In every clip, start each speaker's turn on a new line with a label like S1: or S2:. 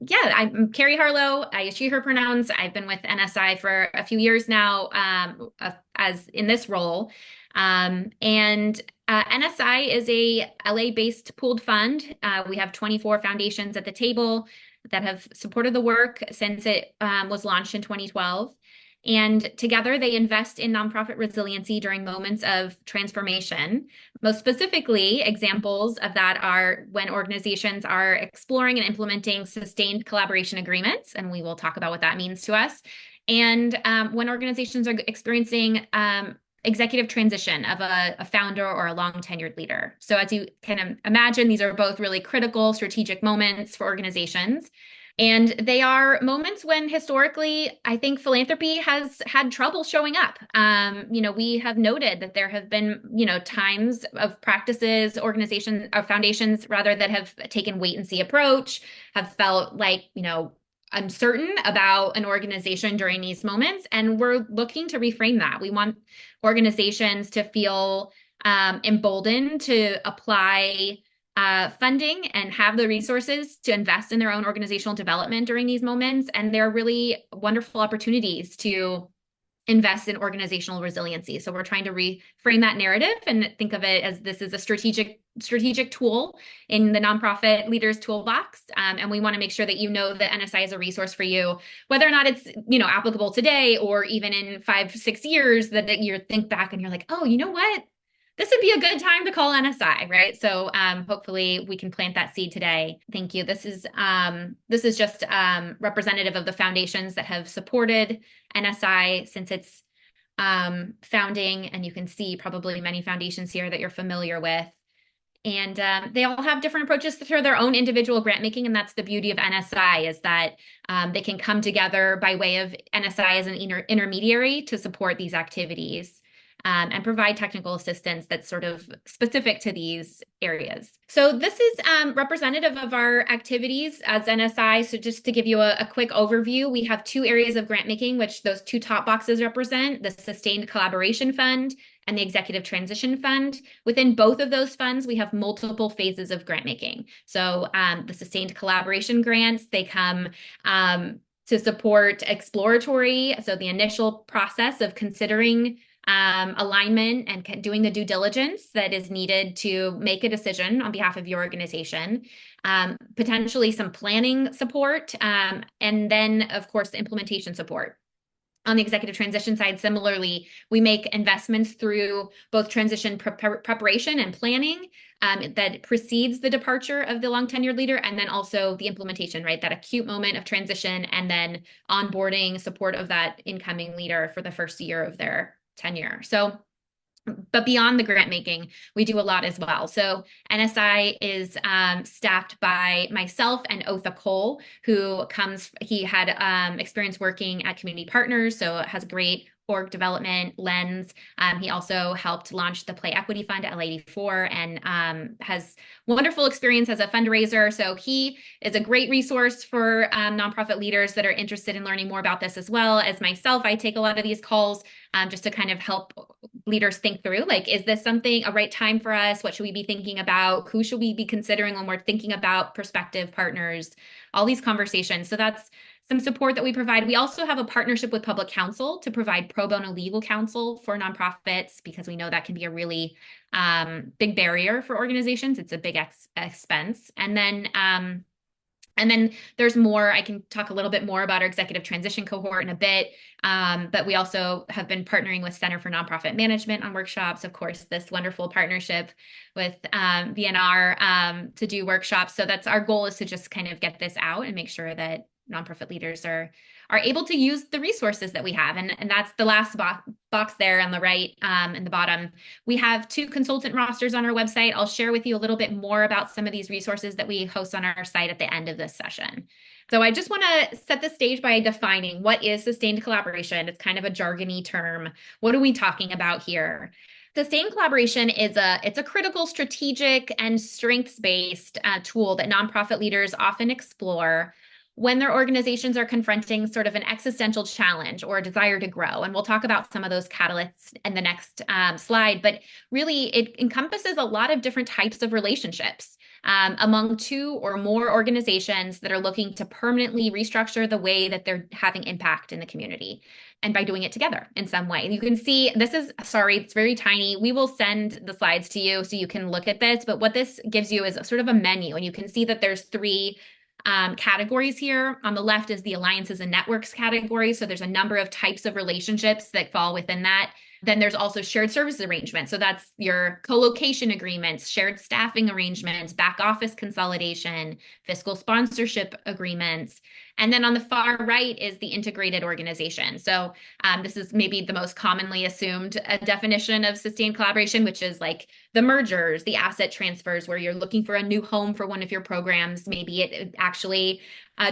S1: Yeah, I'm Carrie Harlow. I use she, her pronouns. I've been with NSI for a few years now, as in this role. And NSI is a LA-based pooled fund. We have 24 foundations at the table that have supported the work since it was launched in 2012. And together they invest in nonprofit resiliency during moments of transformation. Most specifically, examples of that are when organizations are exploring and implementing sustained collaboration agreements, and we will talk about what that means to us, and when organizations are experiencing executive transition of a founder or a long tenured leader. So as you can imagine, these are both really critical strategic moments for organizations. And they are moments when historically, I think philanthropy has had trouble showing up. We have noted that there have been, times of practices, organizations, or foundations rather, that have taken wait and see approach, have felt like, uncertain about an organization during these moments. And we're looking to reframe that. We want organizations to feel emboldened to apply funding and have the resources to invest in their own organizational development during these moments. And there are really wonderful opportunities to invest in organizational resiliency. So we're trying to reframe that narrative and think of it as this is a strategic tool in the nonprofit leaders toolbox. And we want to make sure that that NSI is a resource for you, whether or not it's, applicable today or even in 5-6 years, that you think back and you're like, oh, you know what? This would be a good time to call NSI, right? So hopefully we can plant that seed today. Thank you. This is just representative of the foundations that have supported NSI since its founding, and you can see probably many foundations here that you're familiar with. And they all have different approaches to their own individual grant making, and that's the beauty of NSI, is that they can come together by way of NSI as an intermediary to support these activities. And provide technical assistance that's sort of specific to these areas. So this is representative of our activities as NSI. So just to give you a quick overview, we have two areas of grant making, which those two top boxes represent: the Sustained Collaboration Fund and the Executive Transition Fund. Within both of those funds, we have multiple phases of grant making. So the Sustained Collaboration grants, they come to support exploratory, so the initial process of considering alignment and doing the due diligence that is needed to make a decision on behalf of your organization, potentially some planning support, and then, of course, the implementation support. On the executive transition side, similarly, we make investments through both transition preparation and planning that precedes the departure of the long tenured leader, and then also the implementation, right? That acute moment of transition, and then onboarding support of that incoming leader for the first year of their tenure. So, but beyond the grant making, we do a lot as well. So NSI is staffed by myself and Otha Cole, he had experience working at Community Partners, so has a great org development lens. He also helped launch the Play Equity Fund at L84 and has wonderful experience as a fundraiser. So he is a great resource for nonprofit leaders that are interested in learning more about this. As well as myself, I take a lot of these calls just to kind of help leaders think through, like, is this a right time for us? What should we be thinking about? Who should we be considering when we're thinking about prospective partners? All these conversations. So that's some support that we provide. We also have a partnership with Public Counsel to provide pro bono legal counsel for nonprofits, because we know that can be a really big barrier for organizations. It's a big expense. And then there's more. I can talk a little bit more about our executive transition cohort in a bit, but we also have been partnering with Center for Nonprofit Management on workshops. Of course, this wonderful partnership with VNR to do workshops. So that's our goal, is to just kind of get this out and make sure that nonprofit leaders are able to use the resources that we have. And that's the last box there on the right and the bottom. We have 2 consultant rosters on our website. I'll share with you a little bit more about some of these resources that we host on our site at the end of this session. So I just want to set the stage by defining what is sustained collaboration. It's kind of a jargony term. What are we talking about here? Sustained collaboration it's a critical, strategic, and strengths-based tool that nonprofit leaders often explore when their organizations are confronting sort of an existential challenge or a desire to grow. And we'll talk about some of those catalysts in the next slide, but really it encompasses a lot of different types of relationships. among two or more organizations that are looking to permanently restructure the way that they're having impact in the community. And by doing it together in some way. You can see this is, sorry, it's very tiny. We will send the slides to you so you can look at this. But what this gives you is sort of a menu. And you can see that there's three categories here. On the left is the alliances and networks category. So there's a number of types of relationships that fall within that. Then there's also shared services arrangements. So that's your co-location agreements, shared staffing arrangements, back office consolidation, fiscal sponsorship agreements. And then on the far right is the integrated organization. So this is maybe the most commonly assumed definition of sustained collaboration, which is like the mergers, the asset transfers, where you're looking for a new home for one of your programs. Maybe it actually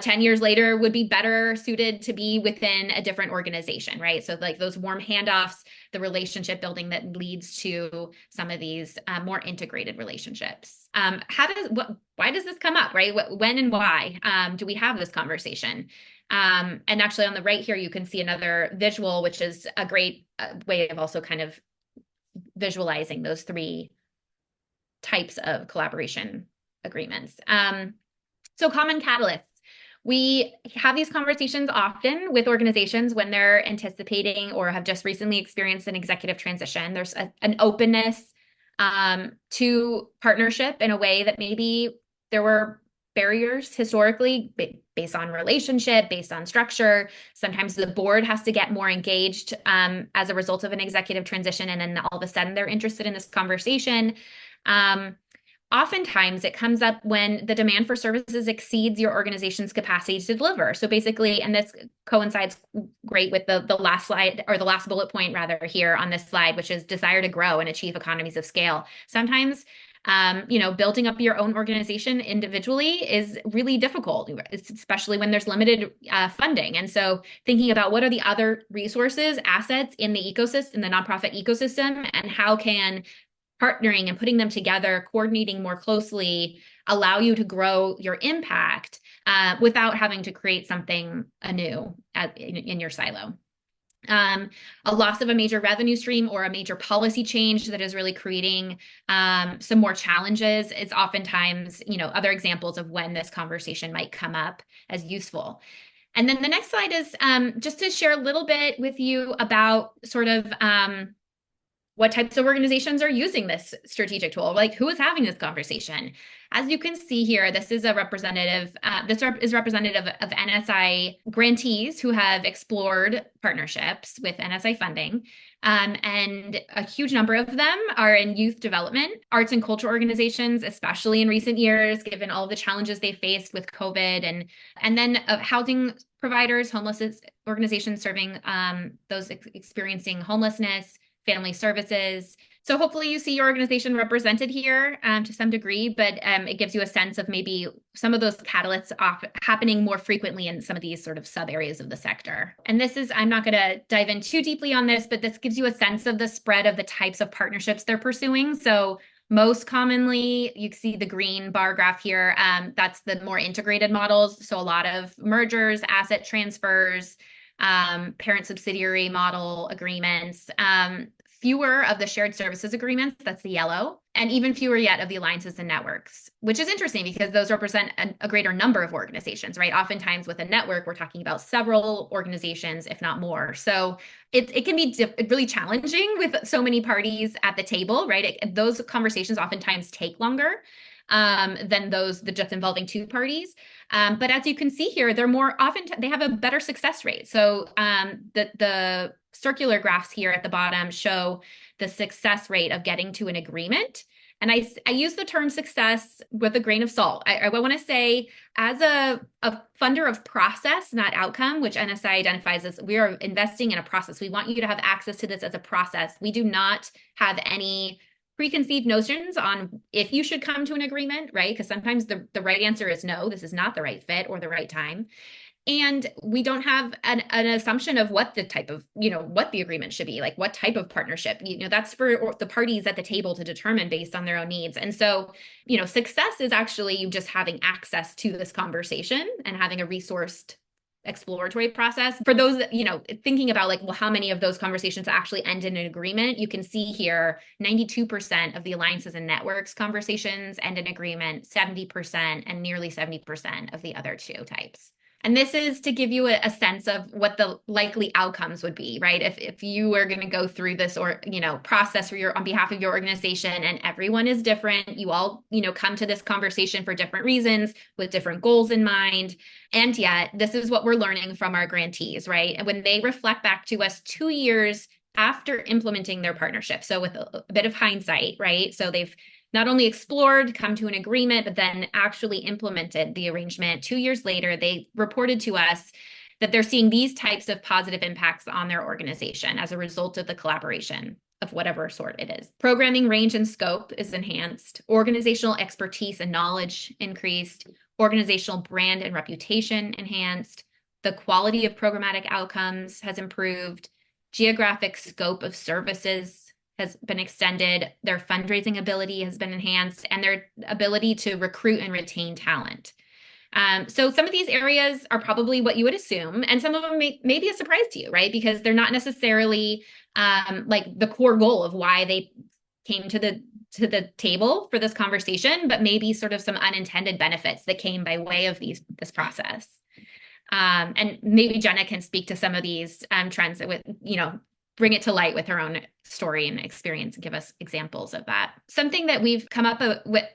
S1: 10 years later would be better suited to be within a different organization, right? So like those warm handoffs, the relationship building that leads to some of these more integrated relationships. Why does this come up, right? When and why do we have this conversation? And actually on the right here, you can see another visual, which is a great way of also kind of visualizing those three types of collaboration agreements. So common catalysts. We have these conversations often with organizations when they're anticipating or have just recently experienced an executive transition. There's an openness to partnership in a way that maybe there were barriers historically based on relationship, based on structure. Sometimes the board has to get more engaged as a result of an executive transition, and then all of a sudden they're interested in this conversation. Oftentimes it comes up when the demand for services exceeds your organization's capacity to deliver. So basically, and this coincides great with the last slide, or the last bullet point rather here on this slide, which is desire to grow and achieve economies of scale. Sometimes building up your own organization individually is really difficult, especially when there's limited funding. And so thinking about what are the other resources, assets in the ecosystem, the nonprofit ecosystem, and how can partnering and putting them together, coordinating more closely, allow you to grow your impact without having to create something anew in your silo. A loss of a major revenue stream or a major policy change that is really creating some more challenges is oftentimes, other examples of when this conversation might come up as useful. And then the next slide is just to share a little bit with you about sort of what types of organizations are using this strategic tool? Like, who is having this conversation? As you can see here, this is representative of NSI grantees who have explored partnerships with NSI funding. And a huge number of them are in youth development, arts and culture organizations, especially in recent years, given all the challenges they faced with COVID, and then housing providers, homelessness organizations serving those experiencing homelessness, family services. So hopefully you see your organization represented here to some degree, but it gives you a sense of maybe some of those catalysts happening more frequently in some of these sort of sub areas of the sector. And this is, I'm not going to dive in too deeply on this, but this gives you a sense of the spread of the types of partnerships they're pursuing. So most commonly, you see the green bar graph here. That's the more integrated models. So a lot of mergers, asset transfers, parent subsidiary model agreements, fewer of the shared services agreements, that's the yellow, and even fewer yet of the alliances and networks, which is interesting because those represent a greater number of organizations, right? Oftentimes with a network, we're talking about several organizations, if not more. So it can be really challenging with so many parties at the table, right? Those conversations oftentimes take longer than those that just involving two parties. But as you can see here, they're more often, they have a better success rate. So the circular graphs here at the bottom show the success rate of getting to an agreement. And I use the term success with a grain of salt. I want to say, as a funder of process, not outcome, which NSI identifies as, we are investing in a process. We want you to have access to this as a process. We do not have any preconceived notions on if you should come to an agreement, right? Because sometimes the right answer is no, this is not the right fit or the right time. And we don't have an assumption of what the type of, what the agreement should be, like what type of partnership, that's for the parties at the table to determine based on their own needs. And so, success is actually you just having access to this conversation and having a resourced exploratory process. For those that, thinking about like, well, how many of those conversations actually end in an agreement, you can see here 92% of the alliances and networks conversations end in agreement, 70% and nearly 70% of the other two types. And this is to give you a sense of what the likely outcomes would be, right? If you are going to go through this process on behalf of your organization, and everyone is different, you all, come to this conversation for different reasons with different goals in mind. And yet this is what we're learning from our grantees, right? And when they reflect back to us 2 years after implementing their partnership, so with a bit of hindsight, right? So they've not only explored, come to an agreement, but then actually implemented the arrangement. 2 years later, they reported to us that they're seeing these types of positive impacts on their organization as a result of the collaboration of whatever sort it is. Programming range and scope is enhanced, organizational expertise and knowledge increased, organizational brand and reputation enhanced, the quality of programmatic outcomes has improved, geographic scope of services has been extended, their fundraising ability has been enhanced, and their ability to recruit and retain talent. So some of these areas are probably what you would assume, and some of them may be a surprise to you, right? Because they're not necessarily like the core goal of why they came to the table for this conversation, but maybe sort of some unintended benefits that came by way of this process. And maybe Jenna can speak to some of these trends that would, bring it to light with her own story and experience and give us examples of that. Something that we've come up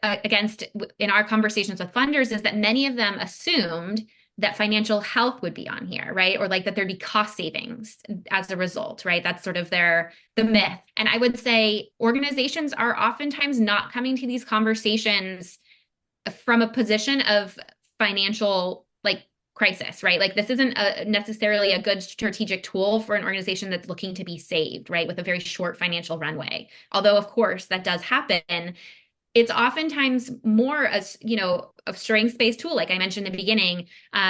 S1: against in our conversations with funders is that many of them assumed that financial health would be on here, right? Or like that there'd be cost savings as a result, right? That's sort of the myth. And I would say organizations are oftentimes not coming to these conversations from a position of financial crisis, right? Like this isn't necessarily a good strategic tool for an organization that's looking to be saved, right? With a very short financial runway. Although of course that does happen, it's oftentimes more as, a strengths-based tool, like I mentioned in the beginning,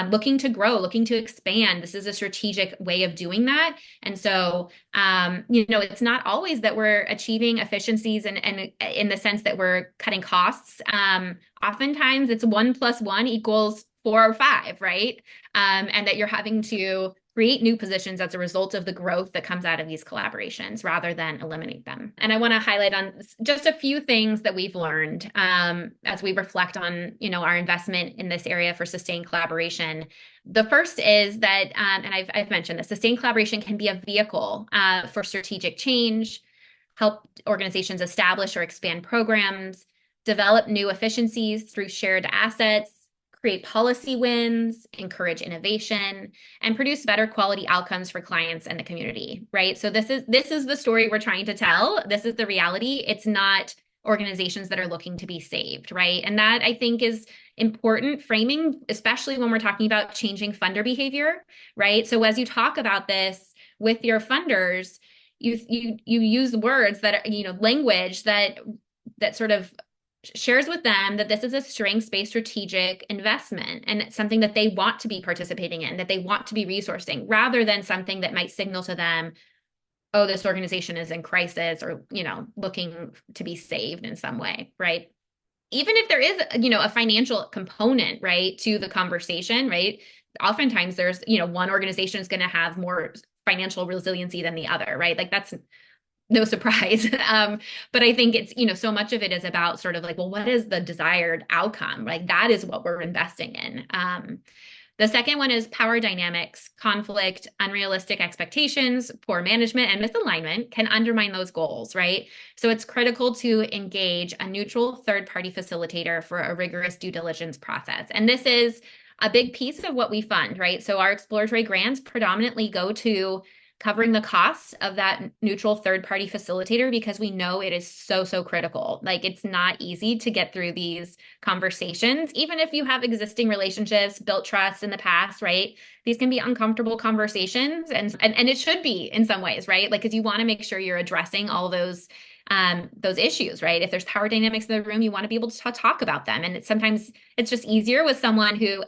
S1: looking to grow, looking to expand. This is a strategic way of doing that. And so, it's not always that we're achieving efficiencies and in the sense that we're cutting costs. Oftentimes it's 1 + 1 = 4 or 5, right? And that you're having to create new positions as a result of the growth that comes out of these collaborations rather than eliminate them. And I want to highlight on just a few things that we've learned as we reflect on, our investment in this area for sustained collaboration. The first is that, and I've mentioned this, sustained collaboration can be a vehicle for strategic change, help organizations establish or expand programs, develop new efficiencies through shared assets, create policy wins, encourage innovation, and produce better quality outcomes for clients and the community, right? So this is the story we're trying to tell. This is the reality. It's not organizations that are looking to be saved, right? And that I think is important framing, especially when we're talking about changing funder behavior, right? So as you talk about this with your funders, you use words that are, language that sort of shares with them that this is a strengths-based strategic investment and it's something that they want to be participating in, that they want to be resourcing, rather than something that might signal to them, oh, this organization is in crisis or, looking to be saved in some way, right? Even if there is, a financial component, right, to the conversation, right? Oftentimes there's, one organization is going to have more financial resiliency than the other, right? Like that's no surprise. But I think it's, so much of it is about sort of like, well, what is the desired outcome? Like that is what we're investing in. The second one is power dynamics, conflict, unrealistic expectations, poor management, and misalignment can undermine those goals, right? So it's critical to engage a neutral third-party facilitator for a rigorous due diligence process. And this is a big piece of what we fund, right? So our exploratory grants predominantly go to covering the costs of that neutral third-party facilitator because we know it is so, so critical. Like it's not easy to get through these conversations, even if you have existing relationships, built trust in the past, right? These can be uncomfortable conversations and it should be in some ways, right? Like, because you want to make sure you're addressing all those issues, right? If there's power dynamics in the room, you want to be able to talk about them. And sometimes it's just easier with someone who,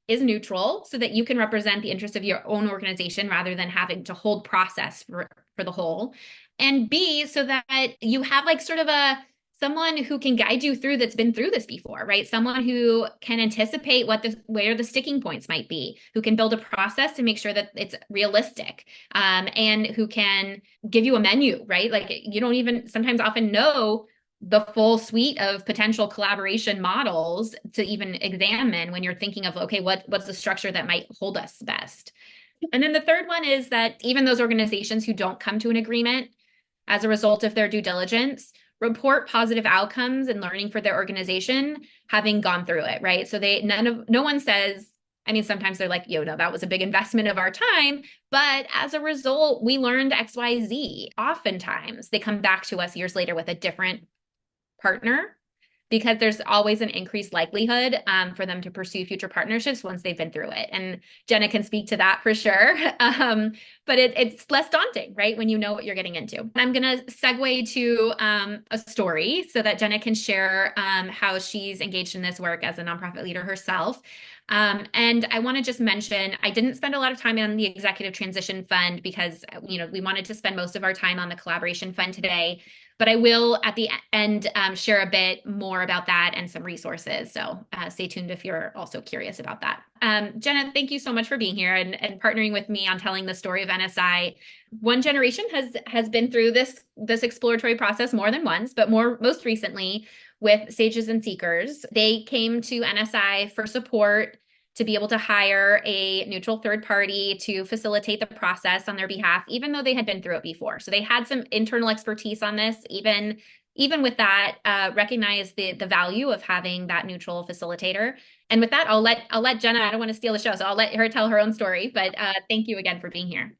S1: is neutral so that you can represent the interests of your own organization rather than having to hold process for the whole. And B, so that you have like sort of a someone who can guide you through that's been through this before, right? Someone who can anticipate where the sticking points might be, who can build a process to make sure that it's realistic, and who can give you a menu, right? Like you don't even sometimes often know the full suite of potential collaboration models to even examine when you're thinking of, okay, what's the structure that might hold us best? And then the third one is that even those organizations who don't come to an agreement as a result of their due diligence report positive outcomes and learning for their organization having gone through it, right? So no one says, I mean, sometimes they're like, yo, no, that was a big investment of our time. But as a result, we learned XYZ. Oftentimes they come back to us years later with a different partner because there's always an increased likelihood for them to pursue future partnerships once they've been through it. And Jenna can speak to that for sure. But it's less daunting, right? When you know what you're getting into. I'm going to segue to a story so that Jenna can share how she's engaged in this work as a nonprofit leader herself. And I want to just mention, I didn't spend a lot of time on the Executive Transition Fund because, we wanted to spend most of our time on the Collaboration Fund today. But I will at the end share a bit more about that and some resources. So stay tuned if you're also curious about that. Jenna, thank you so much for being here and partnering with me on telling the story of NSI. ONEgeneration has been through this exploratory process more than once, but most recently with Sages and Seekers. They came to NSI for support to be able to hire a neutral third party to facilitate the process on their behalf, even though they had been through it before. So they had some internal expertise on this, even with that, recognize the value of having that neutral facilitator. And with that, I'll let Jenna, I don't want to steal the show, so I'll let her tell her own story, but thank you again for being here.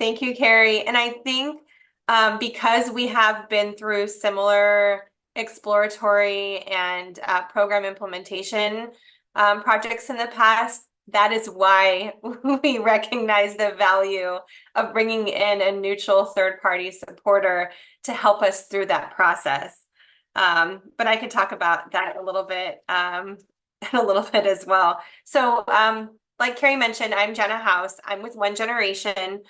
S2: Thank you, Carrie. And I think because we have been through similar exploratory and program implementation projects in the past, that is why we recognize the value of bringing in a neutral third-party supporter to help us through that process. But I could talk about that a little bit as well. So like Carrie mentioned, I'm Jenna Hauss. I'm with ONEgeneration.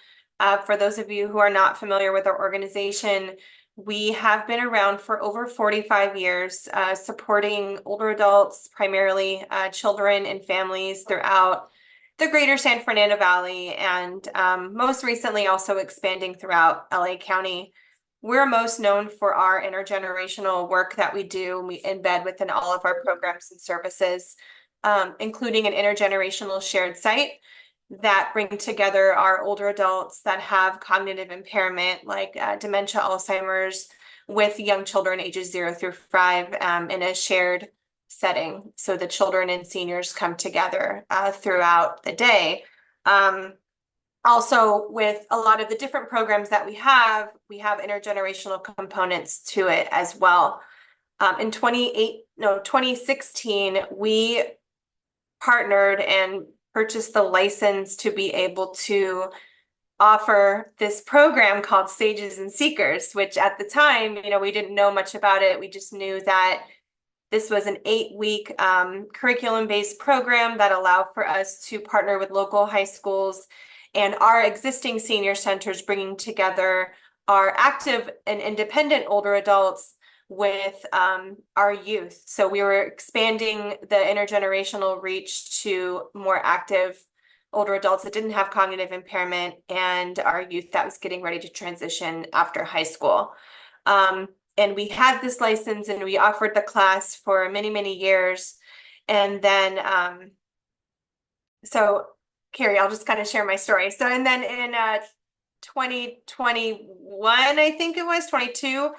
S2: For those of you who are not familiar with our organization, we have been around for over 45 years, supporting older adults, primarily children and families throughout the greater San Fernando Valley, and most recently also expanding throughout LA County. We're most known for our intergenerational work that we do, and we embed within all of our programs and services, including an intergenerational shared site that bring together our older adults that have cognitive impairment like dementia, Alzheimer's, with young children ages 0 through 5 in a shared setting. So the children and seniors come together throughout the day. Also, with a lot of the different programs that we have intergenerational components to it as well. In 2016, we partnered and purchased the license to be able to offer this program called Sages and Seekers, which at the time, we didn't know much about it. We just knew that this was an 8-week curriculum-based program that allowed for us to partner with local high schools and our existing senior centers, bringing together our active and independent older adults with our youth. So we were expanding the intergenerational reach to more active older adults that didn't have cognitive impairment and our youth that was getting ready to transition after high school. And we had this license and we offered the class for many, many years. And then, so Carrie, I'll just kind of share my story. So, and then in 2021, I think it was 22,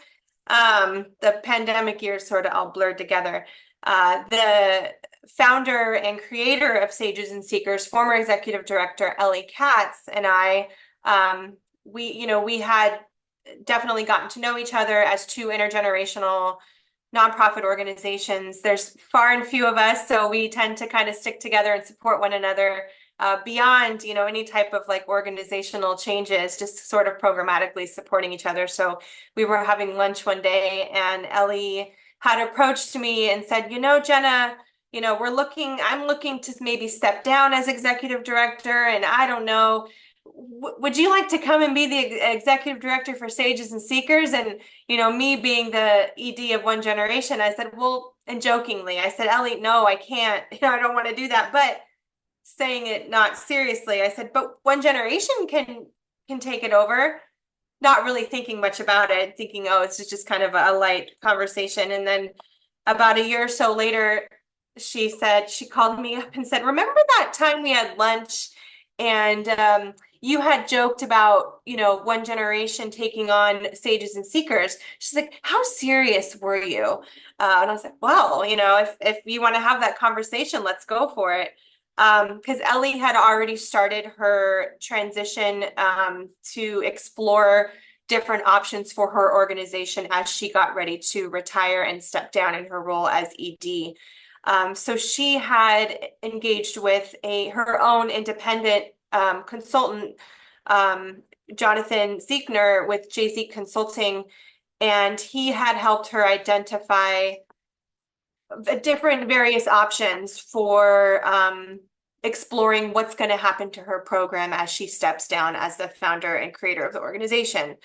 S2: the pandemic years sort of all blurred together. The founder and creator of Sages and Seekers, former executive director Ellie Katz, and I, we had definitely gotten to know each other as two intergenerational nonprofit organizations. There's far and few of us, so we tend to kind of stick together and support one another beyond, any type of like organizational changes, just sort of programmatically supporting each other. So we were having lunch one day and Ellie had approached me and said, Jenna, I'm looking to maybe step down as executive director. And I don't know, would you like to come and be the executive director for Sages and Seekers? And, me being the ED of ONEgeneration, I said, well, and jokingly, I said, Ellie, no, I can't, I don't want to do that. But saying it not seriously, I said, but ONEgeneration can take it over. Not really thinking much about it, thinking, oh, it's just kind of a light conversation. And then about a year or so later, she called me up and said, remember that time we had lunch and you had joked about, ONEgeneration taking on Sages and Seekers. She's like, how serious were you? And I was like, well, if you want to have that conversation, let's go for it. Because Ellie had already started her transition to explore different options for her organization as she got ready to retire and step down in her role as ED. So she had engaged with her own independent consultant, Jonathan Ziegner with JZ Consulting, and he had helped her identify different various options for exploring what's going to happen to her program as she steps down as the founder and creator of the organization.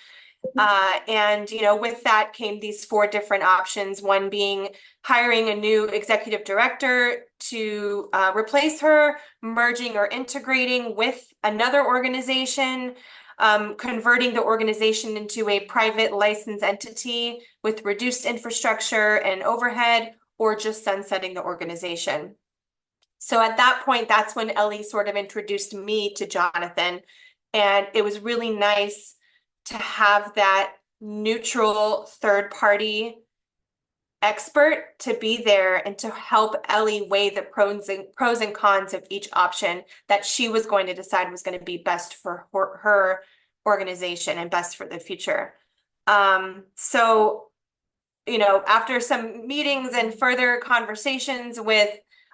S2: And with that came these 4 different options, one being hiring a new executive director to replace her, merging or integrating with another organization, converting the organization into a private licensed entity with reduced infrastructure and overhead, or just sunsetting the organization. So at that point, that's when Ellie sort of introduced me to Jonathan. And it was really nice to have that neutral third party expert to be there and to help Ellie weigh the pros and cons of each option that she was going to decide was going to be best for her organization and best for the future. So, after some meetings and further conversations with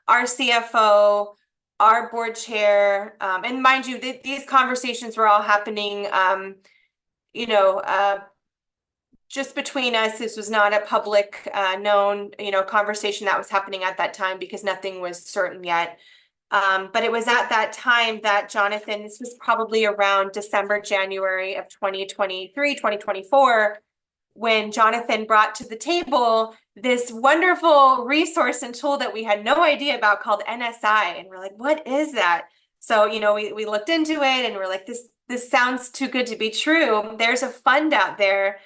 S2: our CFO, our board chair, and mind you, these conversations were all happening, just between us. This was not a public known, conversation that was happening at that time because nothing was certain yet. But it was at that time that Jonathan, this was probably around December, January of 2023, 2024, when Jonathan brought to the table this wonderful resource and tool that we had no idea about called NSI. And we're like, what is that? So, we looked into it and we're like, this sounds too good to be true. There's a fund out there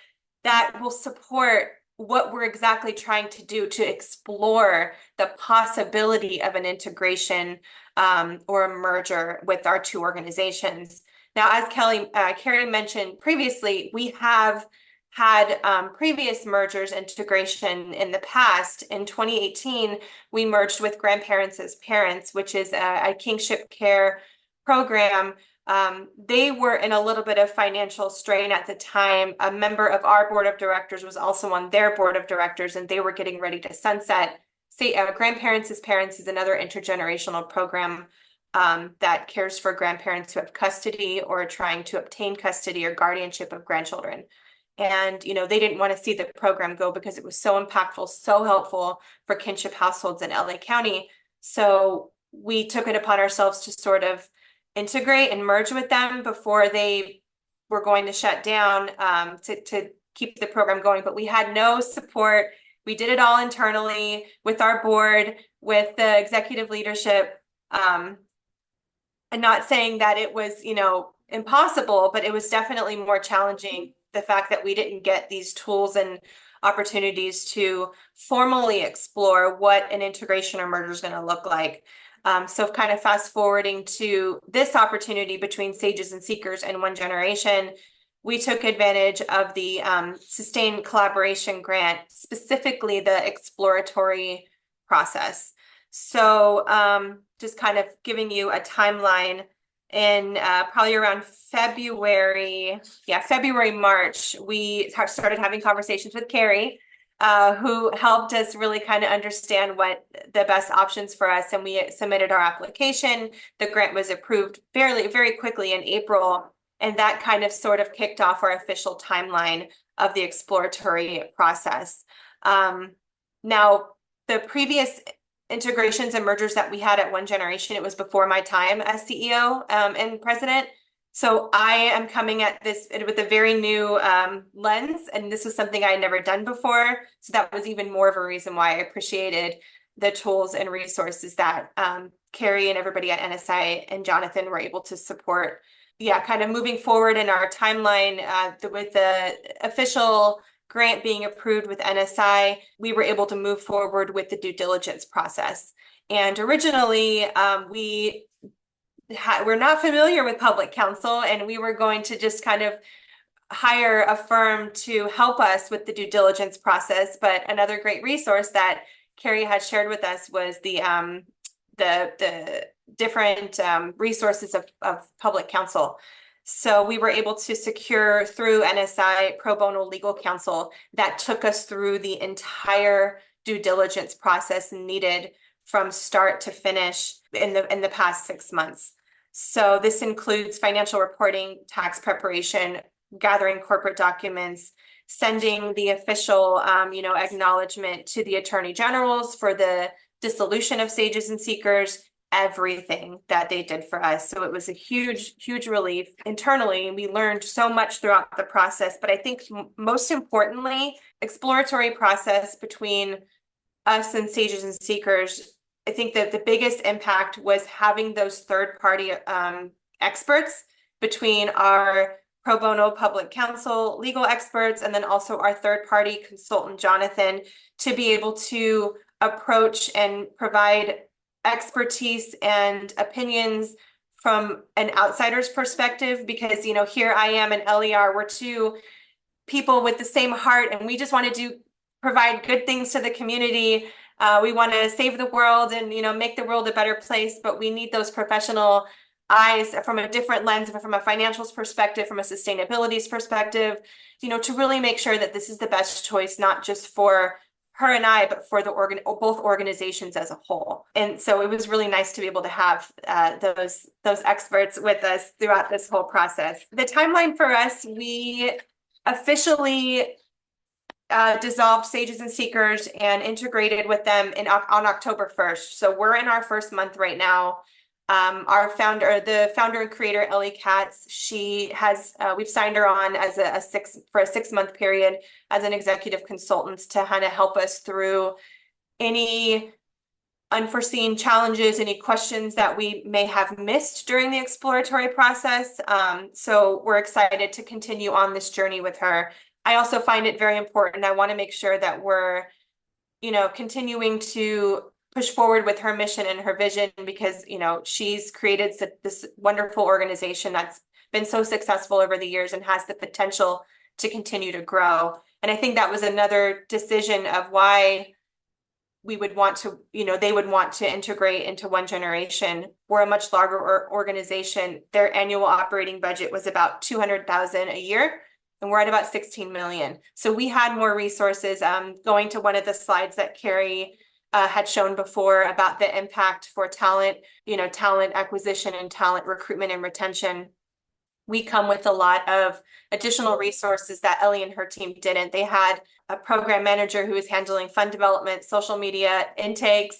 S2: that will support what we're exactly trying to do to explore the possibility of an integration or a merger with our 2 organizations. Now, as Carrie mentioned previously, we have had previous mergers integration in the past. In 2018, we merged with Grandparents as Parents, which is a kingship care program. They were in a little bit of financial strain at the time. A member of our board of directors was also on their board of directors, and they were getting ready to sunset. Grandparents as Parents is another intergenerational program that cares for grandparents who have custody or trying to obtain custody or guardianship of grandchildren. And, they didn't want to see the program go because it was so impactful, so helpful for kinship households in LA County. So we took it upon ourselves to sort of integrate and merge with them before they were going to shut down to keep the program going. But we had no support. We did it all internally with our board, with the executive leadership. And not saying that it was, impossible, but it was definitely more challenging. The fact that we didn't get these tools and opportunities to formally explore what an integration or merger is going to look like. So kind of fast forwarding to this opportunity between Sages and Seekers and ONEgeneration, we took advantage of the Sustained Collaboration Grant, specifically the exploratory process. So just kind of giving you a timeline. In probably around February, March, we started having conversations with Carrie, who helped us really kind of understand what the best options for us. And we submitted our application. The grant was approved very quickly in April. And that kind of sort of kicked off our official timeline of the exploratory process. Now, the previous integrations and mergers that we had at ONEgeneration, it was before my time as CEO and president. So I am coming at this with a very new lens, and this was something I had never done before. So that was even more of a reason why I appreciated the tools and resources that Carrie and everybody at NSI and Jonathan were able to support. Yeah, kind of moving forward in our timeline with the official grant being approved with NSI, we were able to move forward with the due diligence process. And originally, we're not familiar with public counsel, and we were going to just kind of hire a firm to help us with the due diligence process. But another great resource that Carrie had shared with us was the different resources of public counsel. So we were able to secure through NSI pro bono legal counsel that took us through the entire due diligence process needed from start to finish in the past 6 months. So this includes financial reporting, tax preparation, gathering corporate documents, sending the official, acknowledgement to the attorney generals for the dissolution of Sages and Seekers, everything that they did for us. So it was a huge, huge relief internally. We learned so much throughout the process, but I think most importantly, exploratory process between us and Sages and Seekers. I think that the biggest impact was having those third-party experts between our pro bono public counsel legal experts and then also our third-party consultant, Jonathan, to be able to approach and provide expertise and opinions from an outsider's perspective, because, here I am and LER, we're two people with the same heart, and we just want to provide good things to the community. We want to save the world and, make the world a better place, but we need those professional eyes from a different lens, from a financials perspective, from a sustainability perspective, to really make sure that this is the best choice, not just for her and I, but for both organizations as a whole. And so it was really nice to be able to have those experts with us throughout this whole process. The timeline for us, we officially dissolved Sages and Seekers and integrated with them on October 1st. So we're in our first month right now. The founder and creator, Ellie Katz, we've signed her on as for a 6-month period as an executive consultant to kind of help us through any unforeseen challenges, any questions that we may have missed during the exploratory process. So we're excited to continue on this journey with her. I also find it very important. I want to make sure that we're, continuing to push forward with her mission and her vision, because, she's created this wonderful organization that's been so successful over the years and has the potential to continue to grow. And I think that was another decision of why we would want to, they would want to integrate into ONEgeneration. We're a much larger organization. Their annual operating budget was about $200,000 a year, and we're at about 16 million. So we had more resources. Going to one of the slides that Carrie had shown before about the impact for talent, talent acquisition and talent recruitment and retention. We come with a lot of additional resources that Ellie and her team didn't. They had a program manager who was handling fund development, social media, intakes,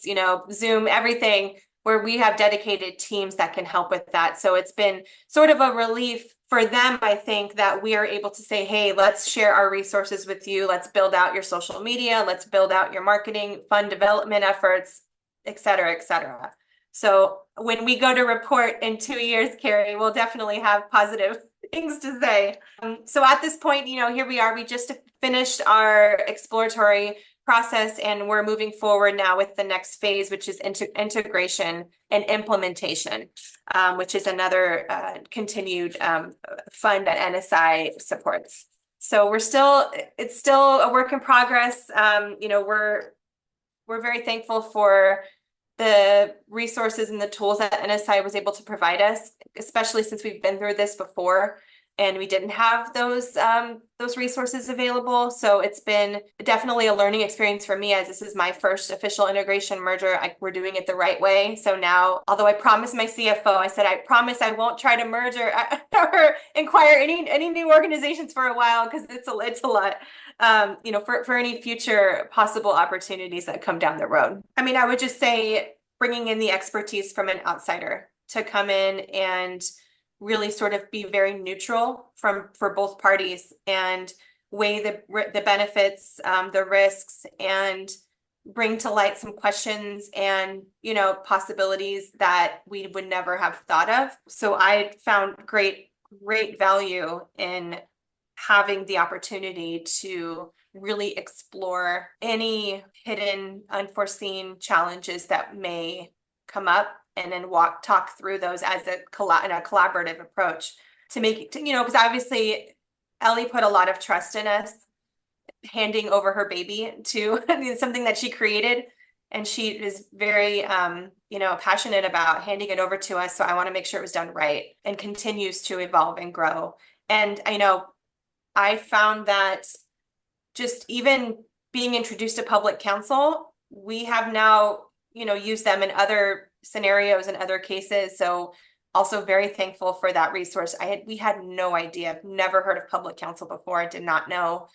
S2: Zoom, everything, where we have dedicated teams that can help with that. So it's been sort of a relief for them, I think, that we are able to say, hey, let's share our resources with you. Let's build out your social media. Let's build out your marketing, fund development efforts, et cetera, et cetera. So when we go to report in 2 years, Carrie, we'll definitely have positive things to say. So at this point, here we are. We just finished our exploratory process, and we're moving forward now with the next phase, which is integration and implementation, which is another continued fund that NSI supports. So it's still a work in progress. We're very thankful for the resources and the tools that NSI was able to provide us, especially since we've been through this before and we didn't have those resources available. So it's been definitely a learning experience for me, as this is my first official integration merger. We're doing it the right way. So now, although I promised my CFO, I said, I promise I won't try to merge or acquire any new organizations for a while, because it's a lot. For any future possible opportunities that come down the road. I mean, I would just say bringing in the expertise from an outsider to come in and really sort of be very neutral for both parties and weigh the benefits, the risks, and bring to light some questions and, possibilities that we would never have thought of. So I found great value in having the opportunity to really explore any hidden, unforeseen challenges that may come up, and then talk through those as in a collaborative approach to make it, because obviously Ellie put a lot of trust in us, handing over her baby to something that she created. And she is very, passionate about handing it over to us. So I want to make sure it was done right and continues to evolve and grow. And I found that just even being introduced to public counsel, we have now, used them in other scenarios and other cases. So also very thankful for that resource. We had no idea, I've never heard of public counsel before. I did not know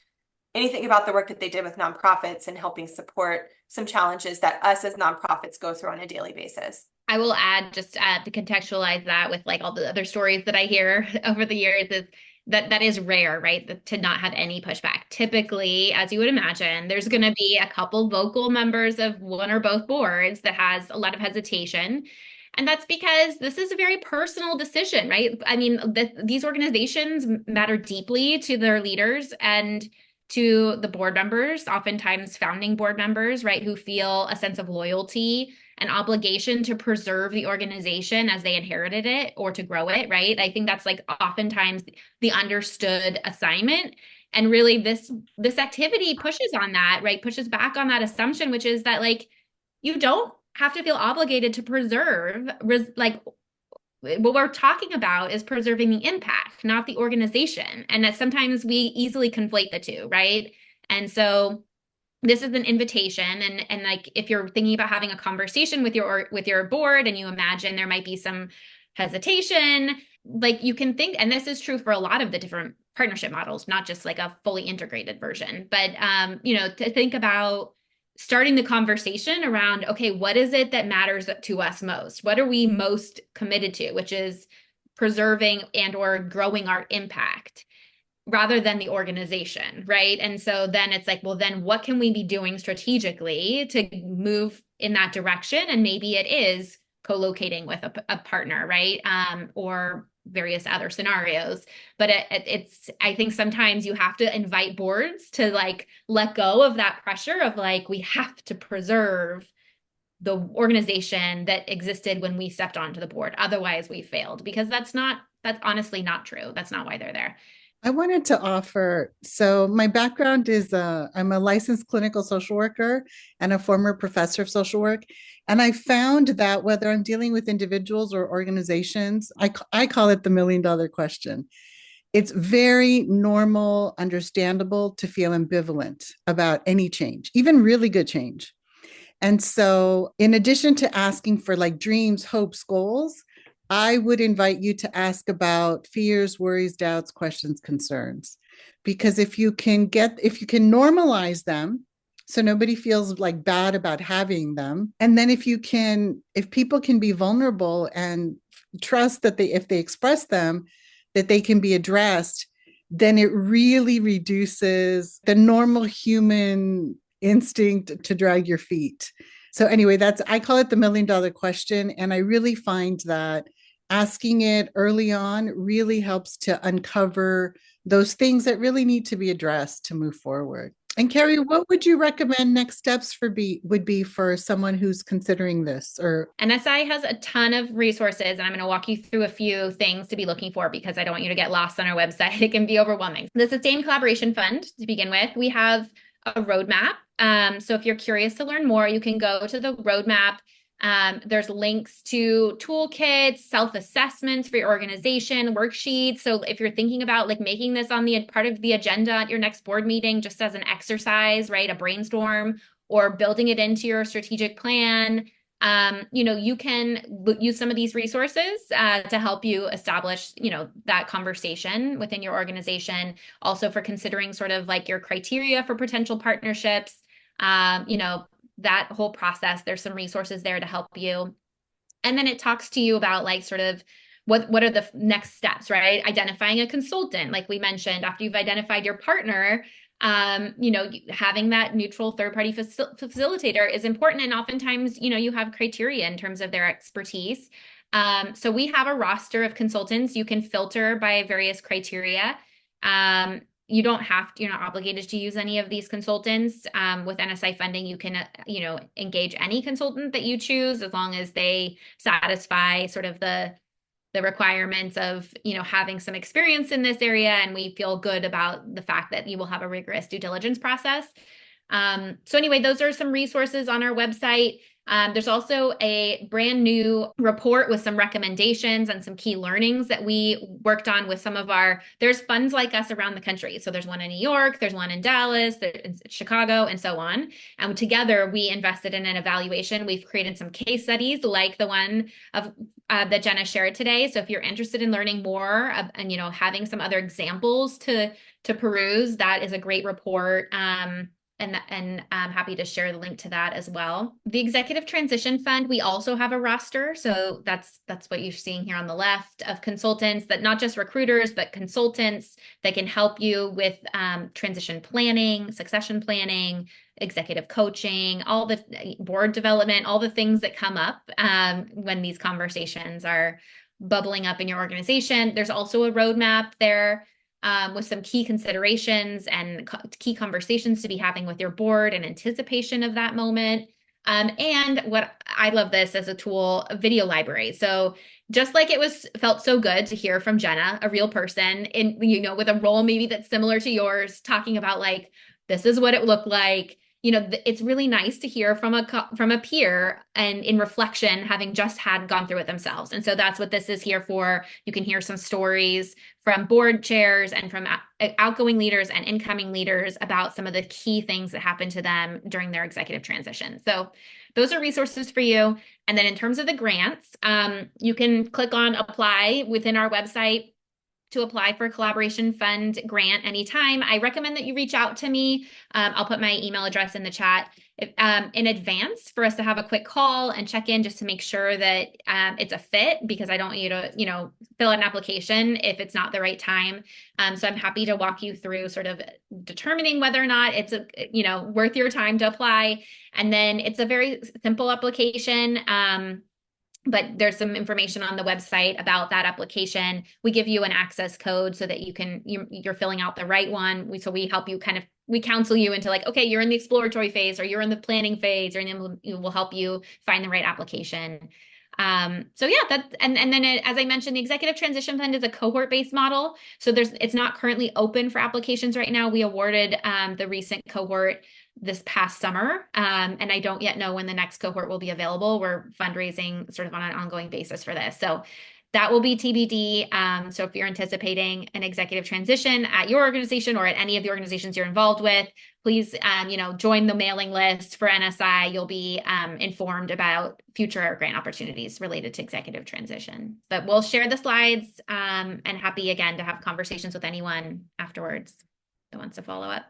S2: anything about the work that they did with nonprofits and helping support some challenges that us as nonprofits go through on a daily basis.
S1: I will add, just to contextualize that with like all the other stories that I hear over the years, is that is rare, right? To not have any pushback. Typically, as you would imagine, there's going to be a couple vocal members of one or both boards that has a lot of hesitation. And that's because this is a very personal decision, right? I mean, these organizations matter deeply to their leaders and to the board members, oftentimes founding board members, right, who feel a sense of loyalty and obligation to preserve the organization as they inherited it or to grow it, right? I think that's like oftentimes the understood assignment. And really this activity pushes on that, right? Pushes back on that assumption, which is that like you don't have to feel obligated to preserve, like what we're talking about is preserving the impact, not the organization. And that sometimes we easily conflate the two, right? And so this is an invitation, and like if you're thinking about having a conversation with your board and you imagine there might be some hesitation, like you can think, and this is true for a lot of the different partnership models, not just like a fully integrated version, but to think about starting the conversation around, okay, what is it that matters to us most? What are we most committed to, which is preserving and or growing our impact rather than the organization, right? And so then it's like, well, then what can we be doing strategically to move in that direction? And maybe it is co-locating with a partner, right? Or various other scenarios. But it's, I think sometimes you have to invite boards to like let go of that pressure of like, we have to preserve the organization that existed when we stepped onto the board. Otherwise we failed, because that's honestly not true. That's not why they're there.
S3: I wanted to offer, so my background is I'm a licensed clinical social worker and a former professor of social work. And I found that whether I'm dealing with individuals or organizations, I call it the $1,000,000 question. It's very normal, understandable to feel ambivalent about any change, even really good change. And so in addition to asking for like dreams, hopes, goals, I would invite you to ask about fears, worries, doubts, questions, concerns. Because if you can normalize them, so nobody feels like bad about having them. And then if people can be vulnerable and trust that if they express them, that they can be addressed, then it really reduces the normal human instinct to drag your feet. So anyway, I call it the $1,000,000 question. And I really find that asking it early on really helps to uncover those things that really need to be addressed to move forward. And Carrie, what would you recommend next steps would be for someone who's considering this? Or
S1: NSI has a ton of resources, and I'm going to walk you through a few things to be looking for because I don't want you to get lost on our website. It can be overwhelming. The Sustained Collaboration Fund, to begin with, we have a roadmap. So if you're curious to learn more, you can go to the roadmap. There's links to toolkits, self-assessments for your organization, worksheets. So if you're thinking about like making this on the part of the agenda at your next board meeting, just as an exercise, right, a brainstorm, or building it into your strategic plan, you can use some of these resources to help you establish, that conversation within your organization. Also for considering sort of like your criteria for potential partnerships, that whole process, there's some resources there to help you. And then it talks to you about like sort of what are the next steps, right? Identifying a consultant, like we mentioned, after you've identified your partner, having that neutral third-party facilitator is important. And oftentimes, you have criteria in terms of their expertise. So we have a roster of consultants. You can filter by various criteria. You're not obligated to use any of these consultants. With NSI funding, you can, engage any consultant that you choose as long as they satisfy sort of the requirements of, having some experience in this area. And we feel good about the fact that you will have a rigorous due diligence process. So anyway, those are some resources on our website. There's also a brand new report with some recommendations and some key learnings that we worked on with there's funds like us around the country. So there's one in New York, there's one in Dallas, there's in Chicago, and so on. And together we invested in an evaluation. We've created some case studies like the one that Jenna shared today. So if you're interested in learning more and, having some other examples to peruse, that is a great report. And I'm happy to share the link to that as well. The Executive Transition Fund, we also have a roster. So that's what you're seeing here on the left of consultants, that not just recruiters, but consultants that can help you with transition planning, succession planning, executive coaching, all the board development, all the things that come up when these conversations are bubbling up in your organization. There's also a roadmap there with some key considerations and key conversations to be having with your board in anticipation of that moment. And what I love this as a tool, a video library. So just like felt so good to hear from Jenna, a real person with a role maybe that's similar to yours, talking about like, this is what it looked like. It's really nice to hear from a peer and in reflection, having just gone through it themselves. And so that's what this is here for. You can hear some stories from board chairs and from outgoing leaders and incoming leaders about some of the key things that happened to them during their executive transition. So those are resources for you. And then in terms of the grants, you can click on apply within our website to apply for a collaboration fund grant anytime. I recommend that you reach out to me. I'll put my email address in the chat in advance for us to have a quick call and check in just to make sure that it's a fit, because I don't want you to, fill out an application if it's not the right time. So I'm happy to walk you through sort of determining whether or not it's worth your time to apply. And then it's a very simple application. But there's some information on the website about that application. We give you an access code so that you're filling out the right one. So we help you we counsel you into like, okay, you're in the exploratory phase, or you're in the planning phase, or we'll help you find the right application. So yeah, and then as I mentioned, the Executive Transition Fund is a cohort-based model. So it's not currently open for applications right now. We awarded the recent cohort this past summer. And I don't yet know when the next cohort will be available. We're fundraising sort of on an ongoing basis for this. So that will be TBD. So if you're anticipating an executive transition at your organization or at any of the organizations you're involved with, please, join the mailing list for NSI. You'll be informed about future grant opportunities related to executive transition. But we'll share the slides and happy again to have conversations with anyone afterwards that wants to follow up.